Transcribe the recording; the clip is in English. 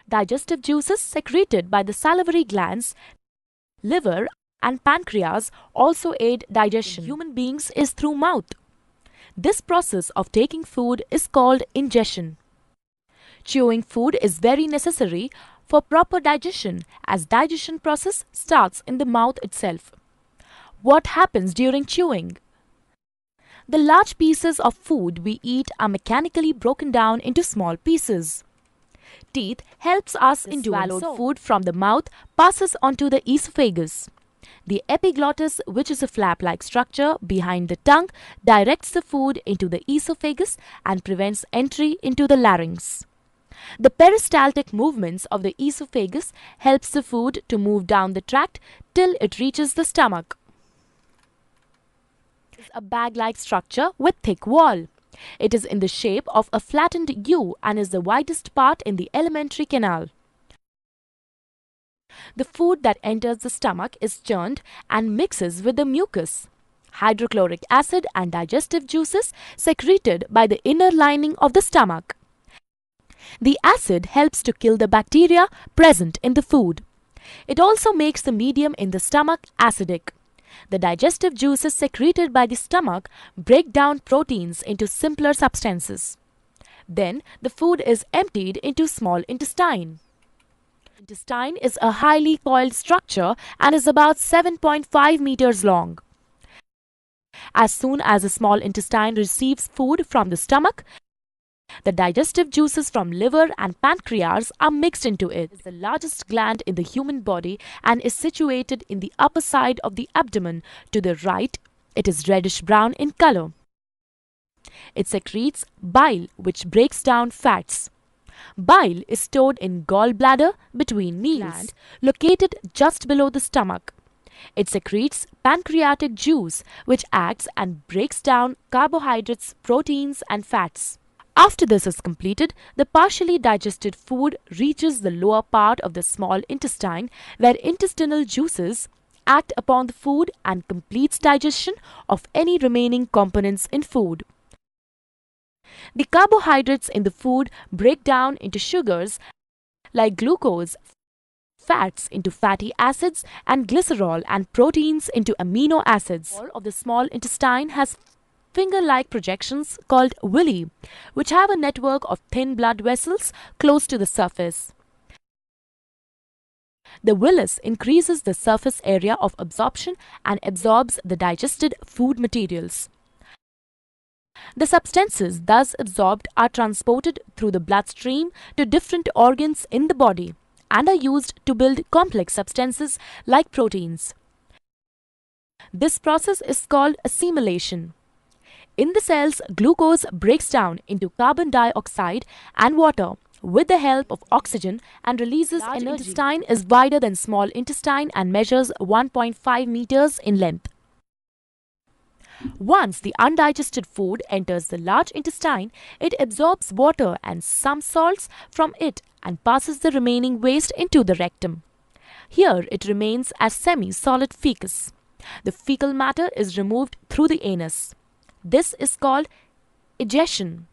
Digestive juices secreted by the salivary glands, liver, and pancreas also aid digestion. In human beings is through mouth. This process of taking food is called ingestion. Chewing food is very necessary for proper digestion as digestion process starts in the mouth itself. What happens during chewing? The large pieces of food we eat are mechanically broken down into small pieces. Teeth helps us in swallowed food from the mouth passes onto the esophagus. The epiglottis, which is a flap-like structure behind the tongue, directs the food into the esophagus and prevents entry into the larynx. The peristaltic movements of the esophagus helps the food to move down the tract till it reaches the stomach. It is a bag-like structure with thick wall. It is in the shape of a flattened U and is the widest part in the alimentary canal. The food that enters the stomach is churned and mixes with the mucus, hydrochloric acid and digestive juices secreted by the inner lining of the stomach. The acid helps to kill the bacteria present in the food. It also makes the medium in the stomach acidic. The digestive juices secreted by the stomach break down proteins into simpler substances. Then the food is emptied into small intestine. Intestine is a highly coiled structure and is about 7.5 meters long. As soon as the small intestine receives food from the stomach, the digestive juices from liver and pancreas are mixed into it. It is the largest gland in the human body and is situated in the upper side of the abdomen. To the right, it is reddish-brown in color. It secretes bile, which breaks down fats. Bile is stored in gallbladder between meals, located just below the stomach. It secretes pancreatic juice, which acts and breaks down carbohydrates, proteins, and fats. After this is completed, the partially digested food reaches the lower part of the small intestine, where intestinal juices act upon the food and completes digestion of any remaining components in food. The carbohydrates in the food break down into sugars like glucose, fats into fatty acids, and glycerol, and proteins into amino acids. The wall of the small intestine has finger-like projections called villi, which have a network of thin blood vessels close to the surface. The villus increases the surface area of absorption and absorbs the digested food materials. The substances thus absorbed are transported through the bloodstream to different organs in the body and are used to build complex substances like proteins. This process is called assimilation. In the cells, glucose breaks down into carbon dioxide and water with the help of oxygen and releases energy. Large intestine is wider than small intestine and measures 1.5 meters in length. Once the undigested food enters the large intestine, it absorbs water and some salts from it and passes the remaining waste into the rectum. Here it remains as semi-solid fecus. The fecal matter is removed through the anus. This is called egestion.